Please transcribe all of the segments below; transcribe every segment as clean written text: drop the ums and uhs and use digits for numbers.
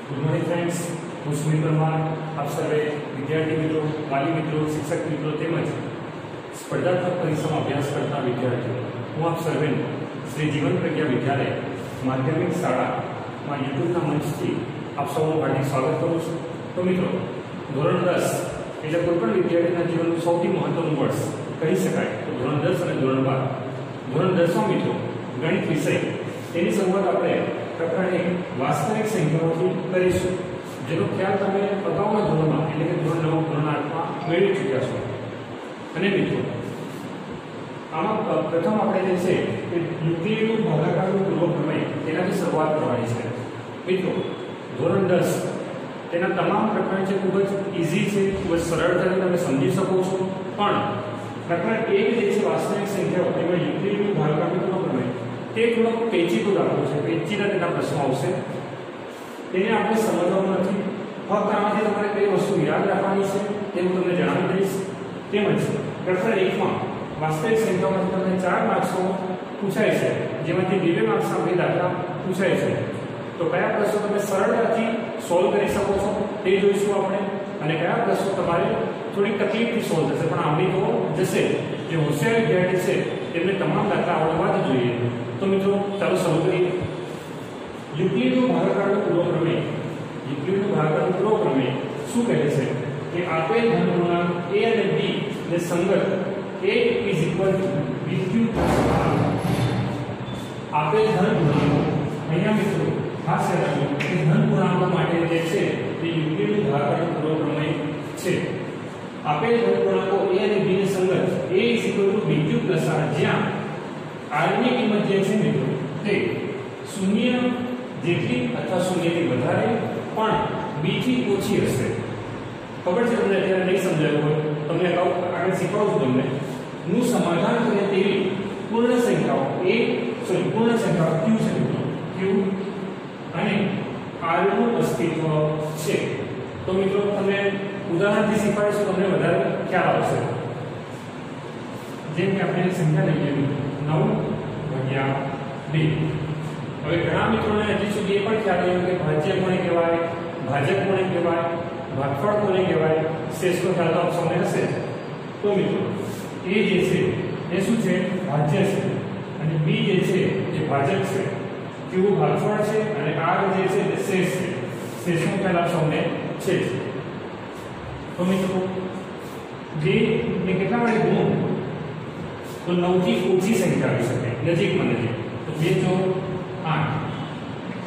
Good morning friends, હું સુમિત પરમાર આપ સર્વે વિદ્યાર્થી મિત્રો, વાલી મિત્રો, શિક્ષક મિત્રો તેમજ સ્પર્ધાત્મક પરીક્ષામાં અભ્યાસ કરતા વિદ્યાર્થીઓ, હું આપ સર્વેનું શ્રી જીવન પ્રજ્ઞા વિદ્યાલય માધ્યમિક શાળામાં યુટ્યુબના મંચથી આપ સૌનું હાર્દિક સ્વાગત કરું છું। તો મિત્રો, ધોરણ 10 એટલે કોઈપણ વિદ્યાર્થીના જીવનનું સૌથી મહત્વનું વર્ષ કહી શકાય તો ધોરણ 10 અને ધોરણ 12। ધોરણ 10માં મિત્રો ગણિત વિષય, તેની શરૂઆત આપણે પ્રકરણ 1 વાસ્તવિક સંખ્યાઓથી કરીશું, જેનો ખ્યાલ તમે અગાઉના ધોરણમાં એટલે કે ધોરણ 9 ધોરણ 8માં મેળવી ચૂક્યા છો। અને મિત્રો, આમાં પ્રથમ આપણે જે છે કે યુક્લિડનું ભાગાકારનું પૂર્વ પ્રમેય તેનાથી શરૂઆત કરવાની છે। મિત્રો, ધોરણ 10 તેના તમામ પ્રકરણ છે ખૂબ જ ઈઝી છે, ખૂબ જ સરળતાથી તમે સમજી શકો છો, પણ પ્રકરણ 1 જે છે વાસ્તવિક સંખ્યાઓ તેમાં યુક્લિડનું ભાગાકારનું પૂર્વ પ્રમેય તે થોડો પેચીદો દાખલો છે, પેચીદા તેના પ્રશ્નો આવશે, તેને આપણે સમજવાનું નથી। ફક્ત આમાંથી તમારે કઈ વસ્તુ યાદ રાખવાની છે તે હું તમને જણાવી દઈશ। તેમજ પ્રકરણ 1 માં વાસ્તવિક સંખ્યાઓમાંથી તમને 4 માર્ક્સો પૂછાય છે, જેમાંથી 2 માર્ક્સના 2 દાખલા પૂછાય છે। તો કયા પ્રશ્નો તમે સરળતાથી સોલ્વ કરી શકો છો તે જોઈશું આપણે, અને કયા પ્રશ્નો તમારે થોડી તકલીફથી સોલ્વ થશે પણ આવડી તો જશે। જે હોશિયાર વિદ્યાર્થી છે તેમને તમામ દાખલા આવડવા જ જોઈએ। તો મિત્રો, ચાલો શરૂ કરીએ। યુક્લિડનું ભાગાકારનું પૂર્વ પ્રમેય, યુક્લિડનું ભાગાકારનું પૂર્વ પ્રમેય શું કહે છે કે આપેલ ધન પૂર્ણાંક a અને b ને સંગત a bq r, આપેલ ધન પૂર્ણાંકો, અહીંયા મિત્રો ખાસ યાદ રાખો કે ધન પૂર્ણાંકો માટે જે છે તે યુક્લિડનું ભાગાકારનું પૂર્વ પ્રમેય છે। આપેલ ધન પૂર્ણાંકો a અને b ને સંગત a bq r, જ્યાં r ની કિંમત જે છે મિત્રો તે 0 જેટલી અથવા 0 થી વધારે પણ b થી ઓછી હશે। ખબર છે તમને, અત્યારે નહીં સમજાયું હોય, તમને આગળ શીખવાડું છું તમને, નું સમાધાન કરે તેવી પૂર્ણ સંખ્યાઓ પૂર્ણ સંખ્યાઓ q છે મિત્રો, q અને r નું અસ્તિત્વ છે। તો મિત્રો, તમને ઉદાહરણથી શીખવાડીશું, તમને વધારે ખ્યાલ આવશે। જેમ કે આપણે સંખ્યા લઈએ 9/2। હવે ઘણા મિત્રોને હજી સુધી એ પણ ખ્યાલ આવ્યો કે ભાજ્ય કોને કહેવાય, ભાજક કોને કહેવાય, ભાગફળ કોને કહેવાય, શેષનો ખ્યાલ તો આપ સૌને હશે। તો મિત્રો, a જે છે એ શું છે? ભાજ્ય છે, અને b જે છે એ ભાજક છે, q ભાગફળ છે, અને r જે છે તે શેષ છે। શેષનો ખ્યાલ આપ સૌને છે। તો મિત્રો, 2 ને કેટલા વડે ગુણો તો 9 થી ઓછી સંખ્યા આવી શકે, નજીકમાં નજીક, તો 2 × 8,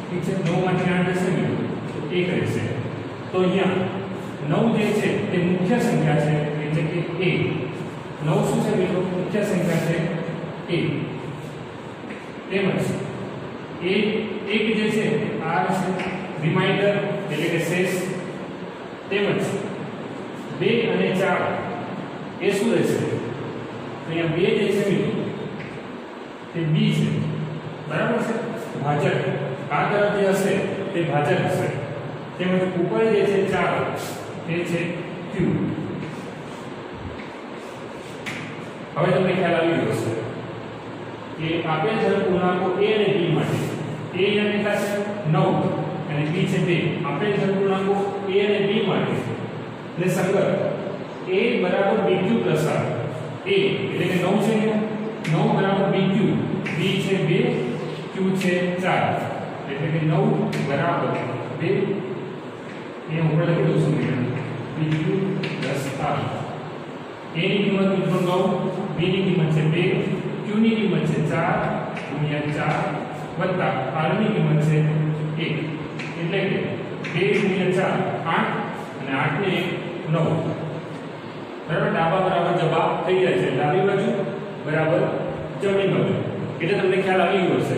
ઠીક છે, 9 માંથી 8 જશે ને તો 1 રહેશે। તો અહીંયા 9 જે છે તે મુખ્ય સંખ્યા છે, એટલે કે a। 9 શું છે મિત્રો? મુખ્ય સંખ્યા છે a। તેમજ a 1 જે છે r છે, રિમાઇન્ડર એટલે કે શેષ। તેમજ 2 અને 4 એ શું રહેશે? તો અહીંયા 2 જે છે મિત્રો તે b છે, બરાબર છે, ભાજક, આ તરફ જે હશે તે ભાજક હશે। તેમજ ઉપર જે છે 4 તે છે q। હવે તમને ખ્યાલ આવી ગયો છે કે આપેલ ધન પૂર્ણાંકો a અને b માટે a અહીંયા કેટલા છે? 9 અને b છે 2। આપેલ ધન પૂર્ણાંકો a અને b માટે ને સંગત a બરાબર bq + r, a એટલે કે 9 છે, 9 બરાબર bq, b છે 2, q છે 4, એટલે કે 9 બરાબર 2, એ ઉપર લખી દઉં છું bq + r। a ની કિંમત મિત્રો 9, b ની કિંમત છે 2, q ની કિંમત છે 4 × 4 વત્તા r ની કિંમત છે 1, એટલે કે 2 × 4 8 અને 8 ને 9, બરાબર। ડાબા બરાબર જવાબ થઈ જાય છે, ડાબી બાજુ બરાબર જમણી બાજુ। એટલે તમને ખ્યાલ આવી ગયો હશે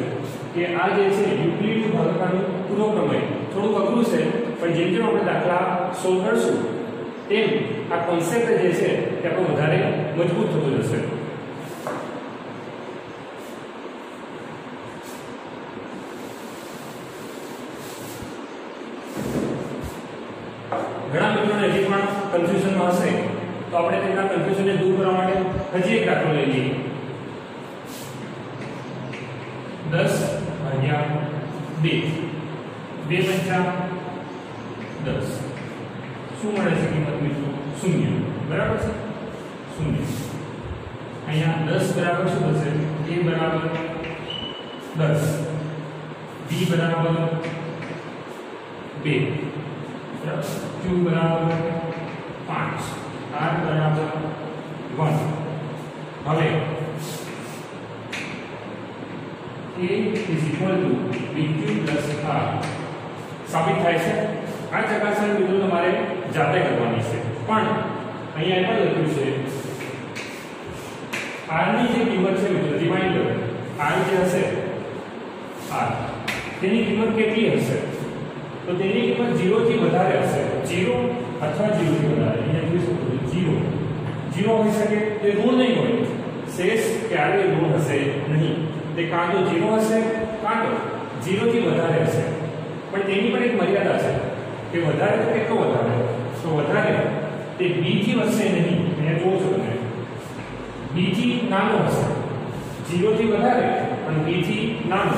કે આ જે છે યુક્લિડનું ભાગાકારનું પૂર્વ પ્રમેય થોડું અઘરું છે, પણ જેમ જેમ આપણે દાખલા સોલ્વ કરશું તેમ આ કોન્સેપ્ટ જે છે તે આપણો વધારે મજબૂત થતો જશે। ઘણા મિત્રોને હજી પણ કન્ફ્યુઝનમાં હશે, તો આપણે તેમના કન્ફ્યુઝનને દૂર કરવા માટે હજી એક દાખલો લઈ લઈએ। 10/2 2 × 5 શું મળે છે કિંમત મિત્રો? 0. બરાબર છે? 0. અહીંયા 10 બરાબર શું થશે? a બરાબર 10, b બરાબર 2, બરાબર, q બરાબર 5, r બરાબર 1. હવે a is equal to bq plus r સાબિત થાય છે. આ ચકાસણી મિત્રો તમારે જાતે કરવાની છે, પણ અહીંયા એ પણ લખ્યું છે r ની જે કિંમત છે મિત્રો, રિમાઇન્ડર r જે હશે r તેની કિંમત કેટલી હશે? તો તેની કિંમત 0 થી વધારે હશે. 0 અથવા 0 થી વધારે. અહીંયા જોઈ શકો છો 0 હોઈ શકે, તે ઋણ નહીં હોય. શેષ ક્યારેય ઋણ હશે નહીં. તે કાં તો 0 હશે કાં તો 0 થી વધારે હશે. પણ તેની પણ એક મર્યાદા છે કે વધારે તો કેટલો વધારે? તો વધારે તે b થી વધશે નહીં. અહીંયા જોવો છો તમે, b થી નાનો હશે. 0 થી વધારે અને b થી નાનો.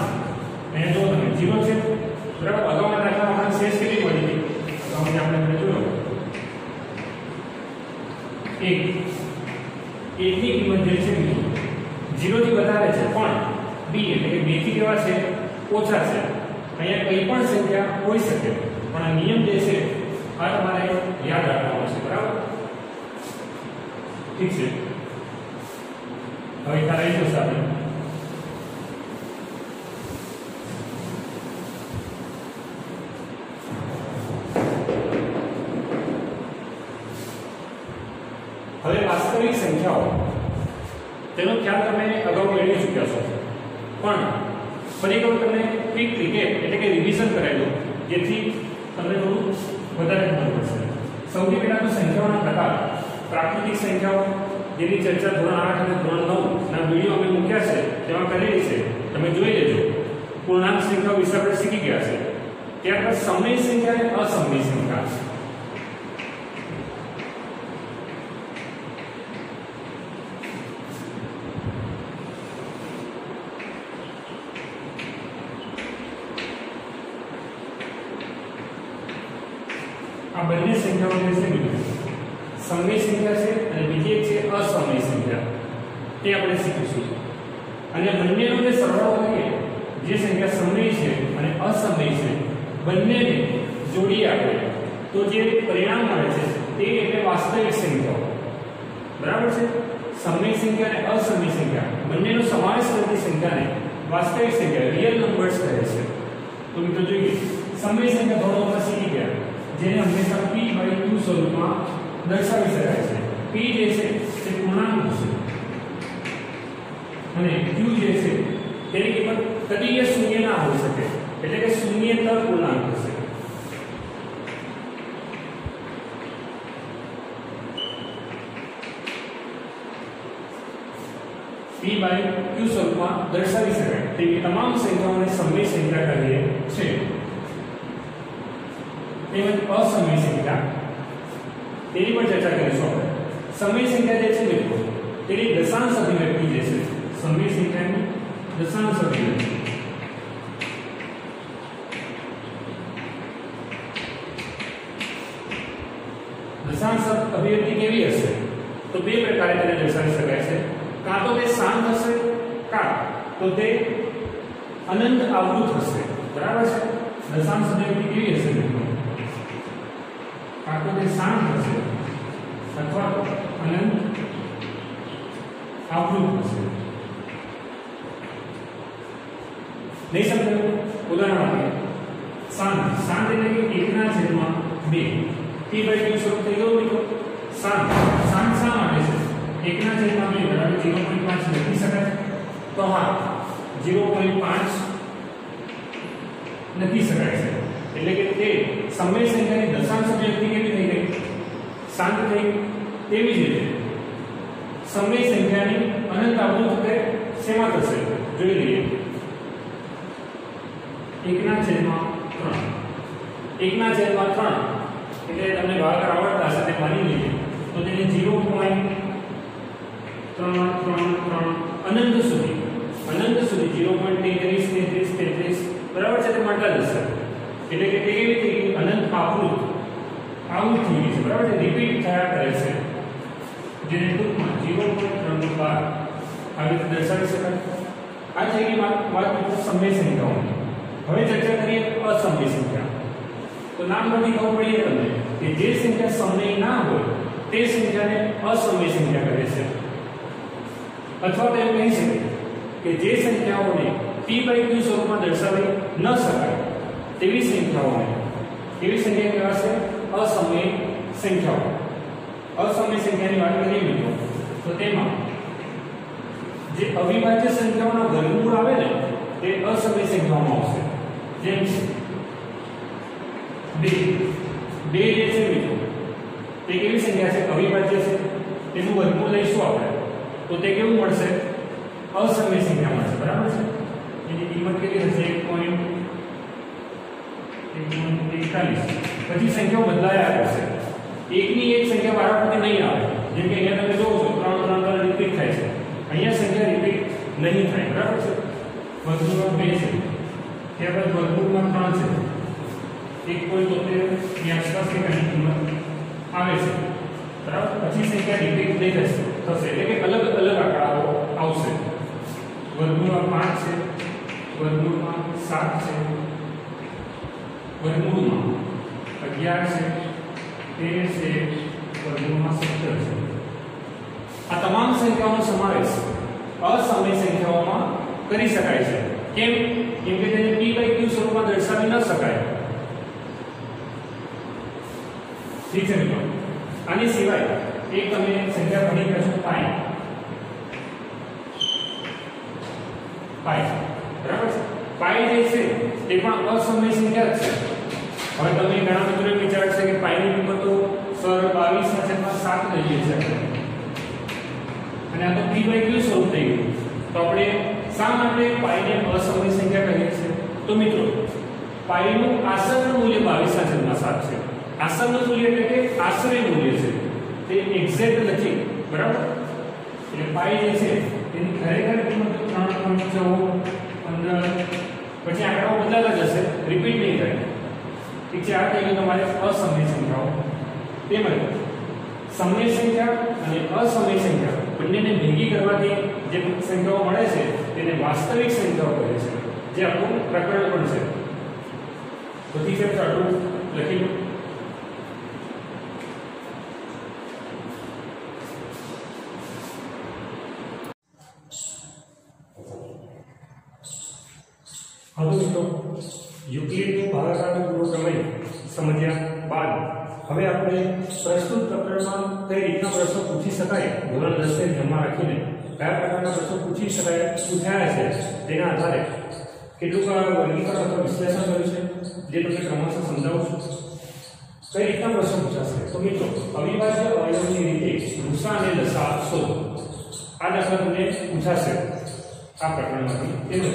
અહીંયા જો તમે 0 છે, બરાબર. અગાઉના દાખલામાં આપણે શેષ કેટલી મળી હતી? અગાઉની આપણે જોયો 1. 1 ની કિંમત જે છે 0 થી વધારે છે, પણ b એટલે કે 2 થી કેવા છે? ઓછા છે. અહીંયા કઈ પણ સંખ્યા હોઈ શકે, પણ આ નિયમ જે છે આ તમારે યાદ રાખવાનો છે. બરાબર? ઠીક છે. હવે ખ્યાલ આવી જશે આપણે. હવે વાસ્તવિક સંખ્યાઓ, તેનો ખ્યાલ તમે અગાઉ મેળવી ચૂક્યા છો, પણ ફરી એકવાર તમને ક્વિક રિકેપ એટલે કે રિવિઝન કરાવી દો, જેથી તમને થોડું વધારે ખબર પડશે. સૌથી પહેલા તો સંખ્યાઓના પ્રકાર. પ્રાકૃતિક સંખ્યાઓ, જેની ચર્ચા ધોરણ 8 અને ધોરણ 9 ના વિડીયો અમે મૂક્યા છે તેમાં કરેલી છે, તમે જોઈ લેજો. પૂર્ણાંક સંખ્યાઓ વિશે આપણે શીખી ગયા છે. ત્યારબાદ સમય સંખ્યા અને અસમય સંખ્યા. આ બંને સંખ્યાઓ જે છે સમય સંખ્યા છે અને બીજી એક છે અસમય સંખ્યા. તે આપણે શીખીશું. અને બંનેનો જે સરવાળો કરીએ, જે સંખ્યા સમય છે અને અસમય છે, બંનેને જોડીએ આપણે તો જે પરિણામ મળે છે તે એટલે વાસ્તવિક સંખ્યાઓ. બરાબર છે? સમય સંખ્યા અને અસમય સંખ્યા બંનેનો સમાવેશ કરતી સંખ્યાને વાસ્તવિક સંખ્યા, રિયલ નંબર્સ કહે છે. તો મિત્રો જોઈએ, સમય સંખ્યા ધોરણોમાં શીખી ગયા, જેને હંમેશા p/q સ્વરૂપમાં દર્શાવી શકાય છે. p જે છે તે પૂર્ણાંક છે અને q જે છે તેની કિંમત કદીય શૂન્ય ના હોઈ શકે, એટલે કે શૂન્યેતર પૂર્ણાંક હશે. p/q સ્વરૂપમાં દર્શાવી શકાય તેવી તમામ સંખ્યાઓને સમય સંખ્યા કહીએ છે. તેમજ અસમય સંખ્યા, તેની પણ ચર્ચા કરીશું આપણે. સમય સંખ્યા જે છે મિત્રો, તેની દશાંશ અભિવ્યક્તિ જે છે, સમય સંખ્યાની દશાંશ અભિવ્યક્તિ. દશાંશ અભિવ્યક્તિ કેવી હશે? તો બે પ્રકારે તેને દર્શાવી શકાય છે. કાં તો તે શાંત હશે, કાં તો તે અનંત આવૃત હશે. બરાબર છે? દશાંશ અભિવ્યક્તિ કેવી હશે મિત્રો? કાં તો તે શાંત હશે અથવા તો અનંત આવૃત હશે. નહીં સમજાયું? ઉદાહરણ આપીએ. શાંત એટલે કે 1/2. p/q સ્વરૂપ થઈ ગયું મિત્રો. શાંત શા માટે છે? 1/2 બરાબર 0.5 લખી શકાય. તો હા, 0.5 લખી શકાય છે. એટલે કે તે સમય સંખ્યાની દશાંશ અભિવ્યક્તિ કેવી થઈ ગઈ? શાંત થઈ. તેવી જ રીતે સમય સંખ્યાની અનંત આવૃત તે શેમાં થશે? જોઈ લઈએ. 1/3. 1/3 એટલે તમને ભાગાકાર આવડતા હશે તે માની લઈએ તો તેને 0.333 અનંત સુધી 0.33 બરાબર છે તે મળતા જશે. એટલે કે તે કેવી થઈ ગઈ? અનંત આવૃત આવું થઈ ગયું છે બરાબર છે રિપીટ થયા કરે છે જેને ટૂંકમાં 0.312 આવી રીતે દર્શાવી શકાય આ થઈ ગઈ વાત મિત્રો સમય સંખ્યાઓની હવે ચર્ચા કરીએ અસમય સંખ્યા તો નામ પરથી ખબર પડી તમને કે જે સંખ્યા સમય ના હોય તે સંખ્યાને અસમય સંખ્યા કહે છે અથવા તો એમ કહી શકાય કે જે સંખ્યાઓને p/q સ્વરૂપમાં દર્શાવી ન શકાય તેવી સંખ્યાઓને કેવી સંખ્યા કહેવાશે અસમય સંખ્યાઓ અસમય સંખ્યાની વાત કરીએ મિત્રો તો તેમાં જે અવિભાજ્ય સંખ્યાઓના વર્ગમૂળ આવે ને તે અસમય સંખ્યાઓમાં આવશે જેમ છે 2 જે છે મિત્રો તે કેવી સંખ્યા છે અવિભાજ્ય છે તેનું વર્ગમૂળ લઈશું આપણે તો તે કેવું મળશે અસમય સંખ્યા મળશે બરાબર છે એની કિંમત કેટલી હશે 1.41 પછી સંખ્યાઓ બદલાયા કરશે એકની એક સંખ્યા વારાફરતી નહીં આવે જેમ કે અહીંયા તમે જોવો છો 3 3 3 રિપીટ થાય છે અહીંયા સંખ્યા રિપીટ નહીં થાય બરાબર છે વર્ગમૂળમાં 2 છે ત્યારબાદ વર્ગમૂળમાં 3 છે 1.73 ની આસપાસ કંઈક કિંમત આવે છે બરાબર પછી સંખ્યા રિપીટ નહીં થશે એટલે કે અલગ અલગ આંકડાઓ આવશે વર્ગમૂળમાં 5 છે વર્ગમૂળમાં 7 છે વર્ગમૂળમાં 11 છે 13 છે વર્ગમૂળમાં 17 છે આ તમામ સંખ્યાઓનો સમાવેશ અસમય સંખ્યાઓમાં કરી શકાય છે કેમ કે તેને p/q સ્વરૂપમાં દર્શાવી ન શકાય ઠીક છે મિત્રો આની સિવાય એક તમે સંખ્યા ભણી ગયા છો પાઈ બરાબર છે પાઈ જે છે તે પણ અસમય સંખ્યા છે હવે તમે ઘણા મિત્રોએ વિચારશે કે પાઈની કિંમત તો સર 22/7 લઈએ છે અને આ તો p/q સ્વરૂપ થઈ ગયું તો આપણે શા માટે પાઈને અસમય સંખ્યા કહીએ છીએ તો મિત્રો પાઈનું આસન્ન મૂલ્ય 22/7 છે આસન્ન મૂલ્ય એટલે કે આશરે મૂલ્ય છે તે એક્ઝેક્ટ નથી બરાબર એટલે પાઈ જે છે તેની ખરેખર કિંમત 3.14 15 પછી આંકડાઓ બદલાતા જશે રિપીટ નહીં થાય ઠીક છે આ થઈ ગયું તમારે અસમય સંખ્યાઓ તેમજ સમય સંખ્યા અને અસમય સંખ્યા બંનેને ભેગી કરવાથી જે સંખ્યાઓ મળે છે તેને વાસ્તવિક સંખ્યાઓ કહે છે જે આપણું પ્રકરણ પણ છે તો ઠીક છે આટલું લખી લો હવે મિત્રો યુક્લિડનો ભાગાકારનો પૂર્વ પ્રમેય સમજ્યા બાદ હવે આપણે પ્રસ્તુત પ્રકરણમાં કઈ રીતના પ્રશ્નો પૂછી શકાય ધોરણ 10 ને ધ્યાનમાં રાખીને કયા પ્રકારના પ્રશ્નો પૂછાયા છે તેના આધારે કેટલુંક વર્ગીકરણ અથવા વિશ્લેષણ કર્યું છે જે તમને ક્રમશઃ સમજાવું છું કઈ રીતના પ્રશ્નો પૂછાશે તો મિત્રો અવિભાજ્ય અવયવની રીતે ગુસા અને લસા શોધો આ દાખલા તમને પૂછાશે આ પ્રકરણમાંથી તેમજ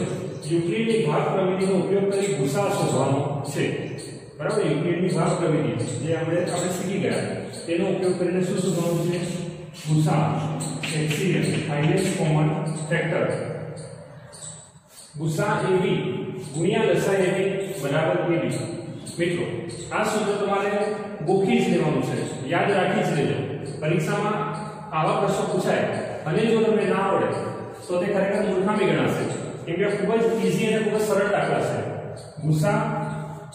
યુક્લિડની ભાગ પ્રવિધિનો ઉપયોગ કરી ગુસા શોધવાનો છે બરાબર યુક્લિડની ભાગ પ્રવિધિ જે આપણે શીખી ગયા તેનો ઉપયોગ કરીને શું શોધવાનું છે ગુસા HCF હાઈએસ્ટ કોમન ફેક્ટર ગુસા AB ગુણ્યા લસા AB બરાબર AB મિત્રો આ સૂત્ર તમારે ગોખી જ લેવાનું છે યાદ રાખી જ લેજો પરીક્ષામાં આવા પ્રશ્નો પૂછાય અને જો તમને ના આવડે તો તે ખરેખર મૂર્ખામી ગણાશે કેમ કે ખૂબ જ ઈઝી અને ખૂબ જ સરળ દાખલા છે ગુસા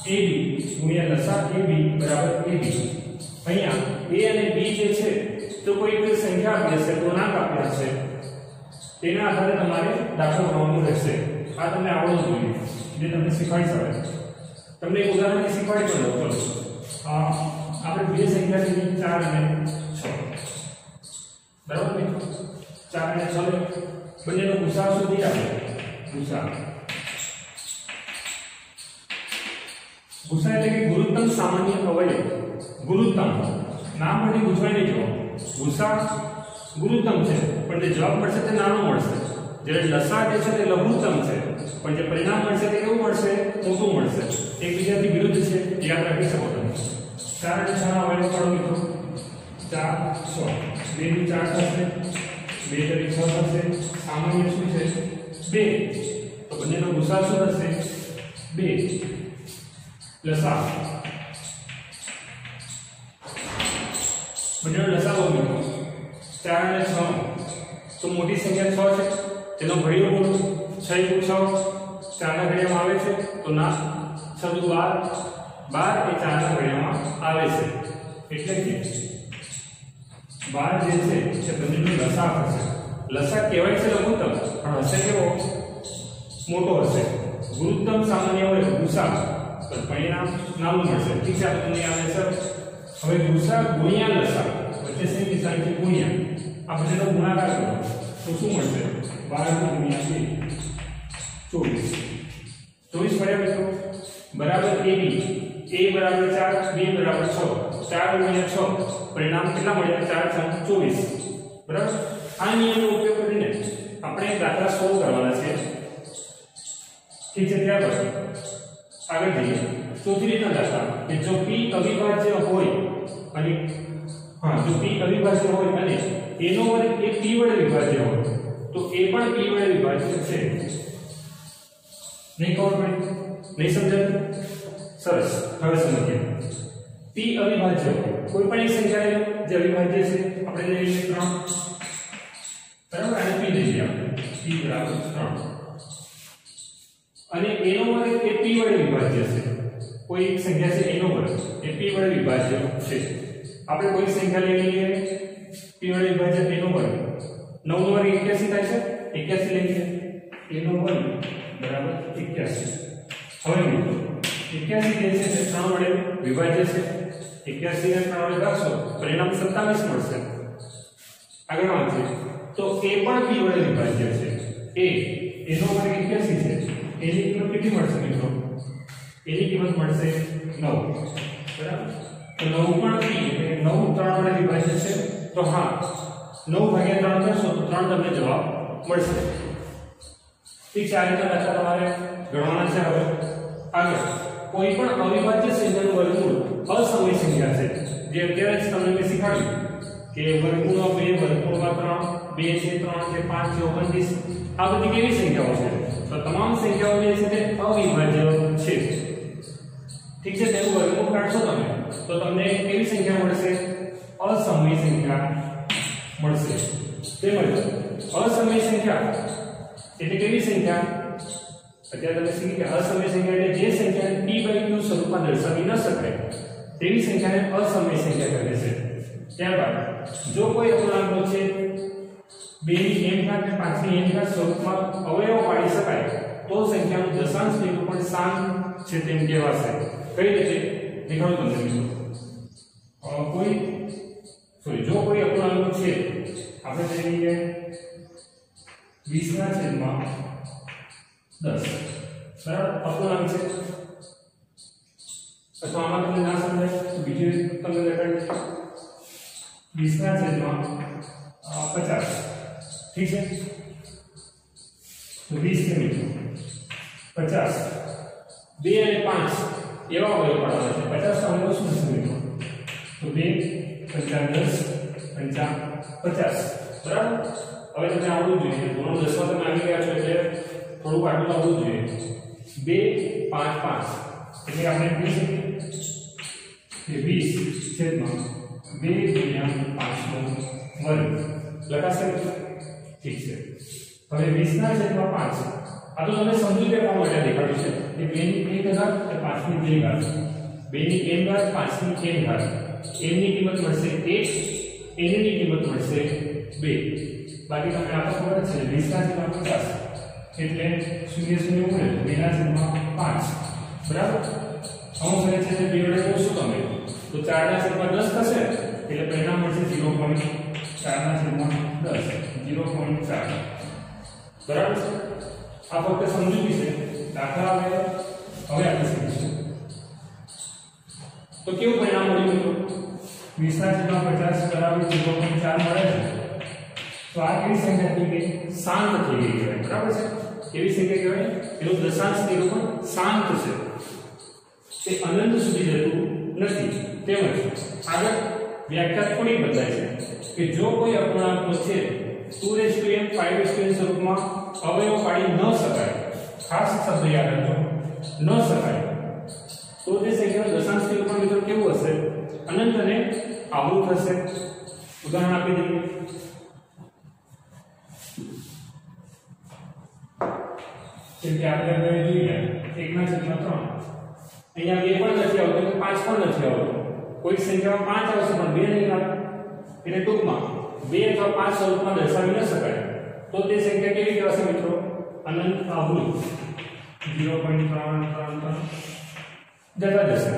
AB ગુણ્યા લસા AB બરાબર AB અહીંયા A અને B જે છે તો કોઈ સંખ્યા આપી હશે પૂર્ણાંક આપ્યા છે તેના આધારે તમારે દાખલો ગણવાનું રહેશે આ તમને આવડવું જોઈએ જે તમને શીખવાડી શકાય તમને એક ઉદાહરણથી શીખવાડી પણ દઉં ચલો આપણે બે સંખ્યા છે 4 અને 6 બરાબર ને 4 અને 6 બંનેનો ગુસા શોધી આપણે ગુસા એટલે કે ગુરુત્તમ સામાન્ય અવયવ ગુરુત્તમ નામ પરથી પૂછવાય નહીં જો ગુસા ગુરુત્તમ છે પણ જે જવાબ મળશે તે નાનો મળશે જ્યારે લસા જે છે તે લઘુત્તમ છે પણ જે પરિણામ મળશે તે કેવું મળશે મોટું મળશે એકબીજાથી વિરુદ્ધ છે યાદ રાખી શકો તમે 4 અને 6 ના અવયવ પાડો મિત્રો 4 6 2 નું 4 થશે 2 તરી 6 થશે સામાન્ય શું છે 2 તો બંનેનો ગુસા શું થશે 2 લસા એનો લસાઅ મિત્રો 4 અને 6 તો મોટી સંખ્યા 6 છે તેનો ઘડિયો બોલો 6 × 6 4 ના ઘડિયામાં આવે છે તો ના 6 × 12 12 એ 4 ના ઘડિયામાં આવે છે એટલે કે 12 જે છે તે બંનેનો લસાઅ હશે લસાઅ કહેવાય છે લઘુત્તમ પણ હશે કેવો મોટો હશે ગુરુત્તમ સામાન્ય હોય ગુસા તો પરિણામ નાનું મળશે ઠીક છે આપણને આવે છે હવે ગુસા ગુણ્યા લસાઅ વચ્ચે શેની નિશાની છે ગુણ્યા આ બંનેનો ગુણાકાર કરો તો શું મળશે 12 × 2 24 મળ્યા મિત્રો બરાબર AB A બરાબર 4 B બરાબર 6 4 × 6 પરિણામ કેટલા મળ્યા 4 × 24 બરાબર આ નિયમનો ઉપયોગ કરીને આપણે દાખલા સોલ્વ કરવાના છે ઠીક છે ત્યાર પછી આગળ જઈએ ચોથી રીતના દાખલા કે જો p અવિભાજ્ય હોય અને જો p અવિભાજ્ય હોય અને એનો વર્ગ એ p વડે વિભાજ્ય હોય તો એ પણ p વડે વિભાજ્ય છે નહીં ખબર પડી નહીં સમજાય સરસ હવે સમજીએ p અવિભાજ્ય કોઈ પણ એક સંખ્યા લો જે અવિભાજ્ય છે આપણે લઈએ 3 બરાબર અને p લઈએ આપણે p બરાબર 3 અને એનો વર્ગ એ p વડે વિભાજ્ય છે કોઈ એક સંખ્યા છે એનો વર્ગ એ p વડે વિભાજ્ય છે આપણે કોઈ સંખ્યા લઈ લઈએ p વડે વિભાજ્ય એનો વર્ગ 9 નો વર્ગ 81 થાય છે 81 લઈએ એનો વર્ગ બરાબર 81 હવે મિત્રો 81 જે છે તે 3 વડે વિભાજ્ય છે 81 ને 3 વડે ભાગશો પરિણામ 27 મળશે આગળ વાંચીએ તો એ પણ p વડે વિભાજ્ય છે એનો વર્ગ 81 છે એની કિંમત કેટલી મળશે મિત્રો એની કિંમત મળશે 9 બરાબર તો 9 પણ p એટલે 9 3 વડે વિભાજ્ય છે તો હા 9 ભાગ્યા 3 કરશો તો 3 તમને જવાબ મળશે ઠીક છે આ રીતે દાખલા તમારે ગણવાના છે હવે આગળ કોઈ પણ અવિભાજ્ય સંખ્યાનું વર્ગમૂળ અસમય સંખ્યા છે જે અત્યારે જ તમને મેં શીખવાડ્યું કે વર્ગમૂળમાં 2 વર્ગમૂળમાં 3 2 છે 3 છે 5 છે 29 આ બધી કેવી સંખ્યાઓ છે તો તમામ સંખ્યાઓ જે છે તે અવિભાજ્ય છે ઠીક છે તેનું વર્ગમૂળ કાઢશો તમે તો તમને કેવી સંખ્યા મળશે અસમય સંખ્યા મળશે તેમજ અસમય સંખ્યા એટલે કેવી સંખ્યા અત્યારે તમે શીખી કે અસમય સંખ્યા એટલે જે સંખ્યાને p/q સ્વરૂપમાં દર્શાવી ન શકાય તેવી સંખ્યાને અસમય સંખ્યા કહે છે ત્યારબાદ જો કોઈ અપૂર્ણાંકો છે 2 ની m ઘાત અને 5 ની m ઘાત સ્વરૂપમાં અવયવ પાડી શકાય તો સંખ્યાનું દશાંશ નિરૂપણ શાંત છે તેમ કહેવાશે કઈ રીતે દેખાડું તમને મિત્રો જો કોઈ અપૂર્ણાંકો છે આપણે લઈએ 20/10 બરાબર અપૂર્ણાંક છે અથવા આમાં તમને ના સમજાય તો બીજી રીત તમને દેખાડી 20/50 ઠીક છે તો 20 છે મિત્રો 50 2 અને 5 એવા અવયવ પાડવાના છે 50 નો અવયવ શું થશે મિત્રો તો 2 50 10 50 બરાબર હવે તમને આવડવું જોઈએ ધોરણ 10 માં તમે આવી ગયા છો એટલે થોડું આટલું આવડવું જોઈએ 2 5 5 એટલે આપણે કહી શકીએ કે 20/5 નો વર્ગ લખાશે ઠીક છે હવે 20/5 આ તો તમે સમજી ગયા માટે દેખાડ્યું છે કે 2 ની 1 ઘાત અને 5 ની 2 ઘાત 2 ની m ઘાત 5 ની n ઘાત m ની કિંમત મળશે 1 n ની કિંમત મળશે 2 બાકી તમને આ તો ખબર છે 20/50 એટલે 0 0 મળે 2/5 બરાબર આવું કરે છે તે 2 વડે જોશો તમે તો 4/10 થશે એટલે પરિણામ મળશે 0.4/10 0.4 બરાબર આ ફક્ત સમજૂતી છે દાખલા હવે આપણે શીખીશું તો કેવું પરિણામ મળ્યું મિત્રો 20/50 બરાબર 0.4 મળે છે તો આ કેવી સંખ્યા થઈ ગઈ શાંત થઈ ગઈ કહેવાય બરાબર છે કેવી સંખ્યા કહેવાય એનું દશાંશ નિરૂપણ શાંત છે તે અનંત સુધી જતું નથી તેમજ આગળ વ્યાખ્યા થોડી બદલાય છે કે જો કોઈ અપૂર્ણાંકો છે 2m 5m સ્વરૂપમાં અવયવ પાડી ન શકાય ખાસ શબ્દ યાદ રાખજો ન શકાય તો તે સંખ્યાનું દશાંશ નિરૂપણ મિત્રો કેવું હશે અનંત અને આવૃત હશે ઉદાહરણ આપી દઈએ જેમ કે આપણે હવે જોઈએ 1/3 અહીંયા 2 પણ નથી આવતો કે 5 પણ નથી આવતો કોઈ સંખ્યામાં 5 આવશે પણ 2 નહીં આવે એટલે ટૂંકમાં 2 અથવા 5 સ્વરૂપમાં દર્શાવી ન શકાય તો તે સંખ્યા કેવી કહેવાશે મિત્રો અનંત આવૃત 0.333 જતા જશે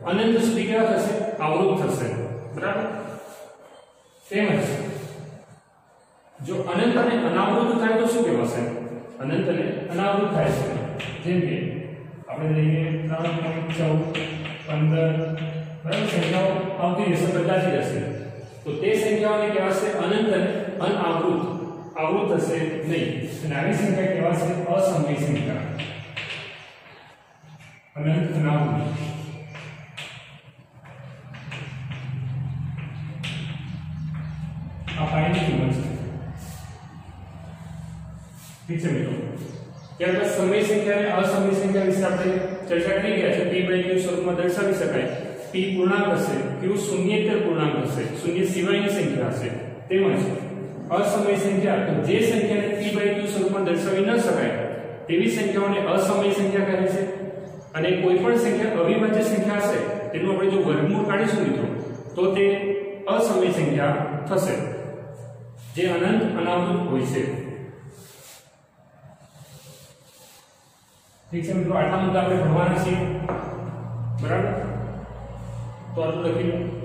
અનંત સુધી કેવા થશે આવૃત થશે બરાબર તેમજ જો અનંત અને અનાવૃત થાય તો શું કહેવાશે અનંત અને અનાવૃત થાય છે જેમ કે આપણે લઈએ 3.14 15 બરાબર સંખ્યાઓ આવતી રહેશે બદલાતી રહેશે તો તે સંખ્યાઓને કહેવાશે અનંત અને અનાવૃત આવૃત થશે નહીં અને આવી સંખ્યા કહેવાશે અસમય સંખ્યા અનંત અનાવૃત આ પાઈની કિંમત છે ઠીક છે મિત્રો ત્યારબાદ સમય સંખ્યા અને અસમય સંખ્યા વિશે આપણે ચર્ચા કરી ગયા છે p/q સ્વરૂપમાં દર્શાવી શકાય p પૂર્ણાંક હશે q શૂન્યેતર પૂર્ણાંક હશે શૂન્ય સિવાયની સંખ્યા હશે તેમજ અસમય સંખ્યા તો જે સંખ્યાને p/q સ્વરૂપમાં દર્શાવી ન શકાય તેવી સંખ્યાઓને અસમય સંખ્યા કહે છે અને કોઈ પણ સંખ્યા અવિભાજ્ય સંખ્યા હશે તેનું આપણે જો વર્ગમૂળ કાઢીશું મિત્રો તો તે અસમય સંખ્યા થશે જે અનંત અનાવૃત હોય છે ઠીક છે મિત્રો આટલા મુદ્દા આપણે ભણવાના છીએ બરાબર તો આટલું લખી લો